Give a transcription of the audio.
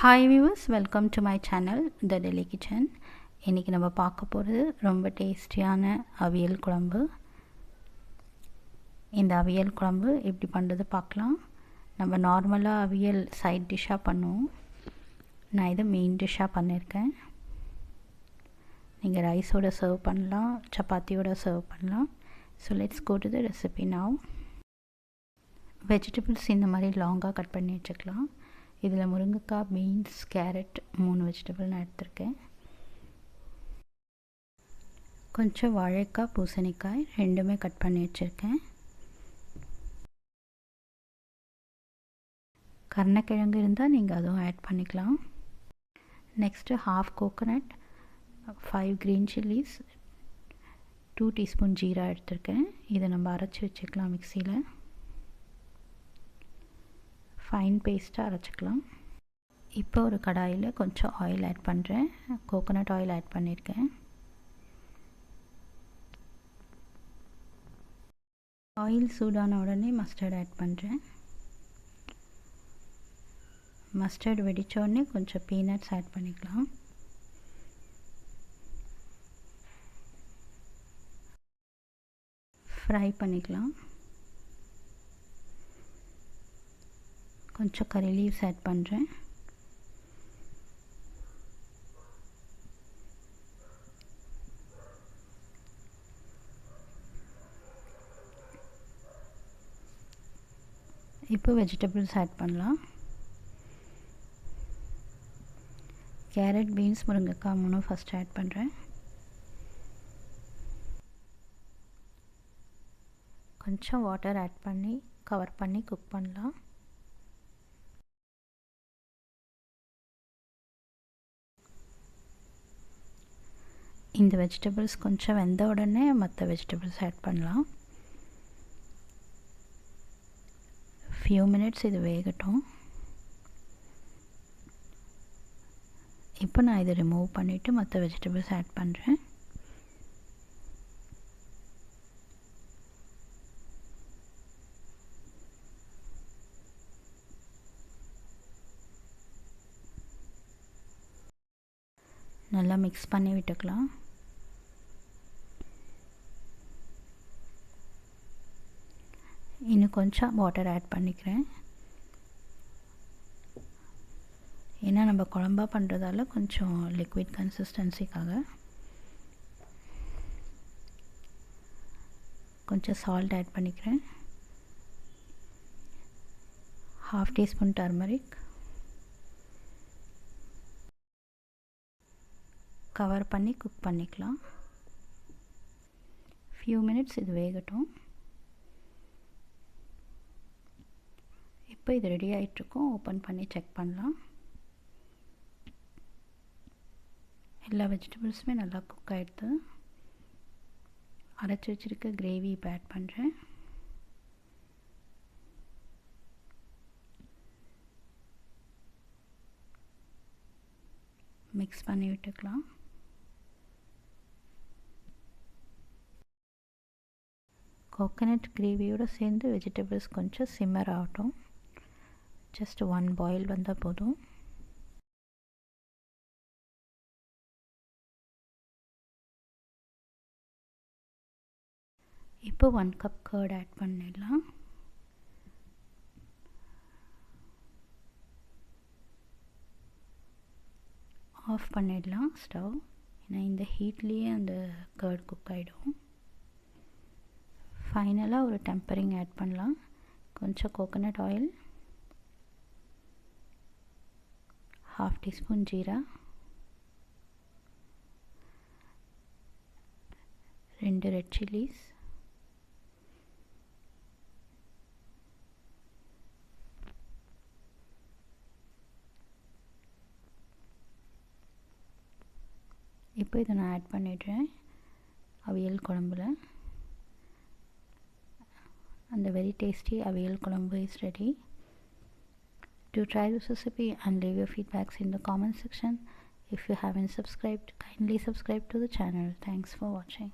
Hi viewers, welcome to my channel the Delhi kitchen. இன்றைக்கி நம்ம பார்க்க போகிறது ரொம்ப டேஸ்டியான அவியல் குழம்பு. இந்த அவியல் குழம்பு எப்படி பண்ணுறது பார்க்கலாம். நம்ம நார்மலாக அவியல் சைட் டிஷ்ஷாக பண்ணுவோம். நான் இதை மெயின் டிஷ்ஷாக பண்ணியிருக்கேன். நீங்கள் ரைஸோடு சர்வ் பண்ணலாம், சப்பாத்தியோடு சர்வ் பண்ணலாம். So let's go to the recipe now. Vegetables இந்த மாதிரி லாங்காக கட் பண்ணி வச்சுக்கலாம். இதில் முருங்கைக்காய், பீன்ஸ், கேரட் 3 வெஜிடபிள் நான் எடுத்திருக்கேன். கொஞ்சம் வாழைக்காய், பூசணிக்காய் ரெண்டுமே கட் பண்ணி வச்சுருக்கேன். கருணக்கிழங்கு இருந்தால் நீங்கள் அதுவும் ஆட் பண்ணிக்கலாம். Next half coconut, 5 green chillies, 2 teaspoon jeera எடுத்திருக்கேன். இதை நம்ம அரைச்சி வச்சுக்கலாம் மிக்சியில். ஃபைன் பேஸ்ட்டாக அரைச்சிக்கலாம். இப்போ ஒரு கடாயில் கொஞ்சம் ஆயில் ஆட் பண்ணுறேன். கோகோனட் ஆயில் ஆட் பண்ணியிருக்கேன். ஆயில் சூடான உடனே மஸ்டர்ட் ஆட் பண்ணுறேன். மஸ்டர்ட் வெடித்த உடனே கொஞ்சம் பீனட்ஸ் ஆட் பண்ணிக்கலாம். ஃப்ரை பண்ணிக்கலாம். கொஞ்சம் கறி லீவ்ஸ் ஆட் பண்ணுறேன். இப்போ வெஜிடபிள்ஸ் ஆட் பண்ணலாம். கேரட், பீன்ஸ், முருங்கைக்காய் 3 ஃபஸ்ட் ஆட் பண்ணுறேன். கொஞ்சம் வாட்டர் ஆட் பண்ணி கவர் பண்ணி குக் பண்ணலாம். இந்த வெஜிடபிள்ஸ் கொஞ்சம் வெந்த உடனே மற்ற வெஜிடபிள்ஸ் ஆட் பண்ணலாம். ஃபியூ மினிட்ஸ் இது வேகட்டும். இப்போ நான் இதை ரிமூவ் பண்ணிவிட்டு மற்ற வெஜிடபிள்ஸ் ஆட் பண்ணுறேன். நல்லா மிக்ஸ் பண்ணி விட்டுக்கலாம். இன்னும் கொஞ்சம் வாட்டர் ஆட் பண்ணிக்கிறேன். ஏன்னா நம்ம குழம்பா பண்ணுறதால கொஞ்சம் லிக்விட் கன்சிஸ்டன்சிக்காக. கொஞ்சம் சால்ட் ஆட் பண்ணிக்கிறேன். Half teaspoon turmeric. கவர் பண்ணி குக் பண்ணிக்கலாம். ஃபியூ மினிட்ஸ் இது வேகட்டும். இப்போ இது ரெடி ஆகிட்ருக்கோம். ஓப்பன் பண்ணி செக் பண்ணலாம். எல்லா வெஜிடபிள்ஸுமே நல்லா குக் ஆகிடுது. அரைச்சி வச்சுருக்க கிரேவி இப்போ ஆட் பண்ணுறேன். மிக்ஸ் பண்ணி விட்டுக்கலாம். கோகோனட் கிரேவியோடு சேர்ந்து வெஜிடபிள்ஸ் கொஞ்சம் சிம்மர் ஆகட்டும். ஜஸ்ட் 1 பாயில் வந்தால் போதும். இப்போ 1 கப் கர்ட் ஆட் பண்ணிடலாம். ஆஃப் பண்ணிடலாம் ஸ்டவ். ஏன்னா இந்த ஹீட்லேயே அந்த கர்ட் குக் ஆகிடும். ஃபைனலாக ஒரு டெம்பரிங் ஆட் பண்ணலாம். கொஞ்சம் coconut oil, half teaspoon jeera, 2 red chillies, இப்போ இதை நான் ஆட் பண்ணிடுறேன் அவியல் குழம்புல. And the very tasty avial kulambu is ready. Do try this recipe and leave your feedbacks in the comment section. If you haven't subscribed, kindly subscribe to the channel. Thanks for watching.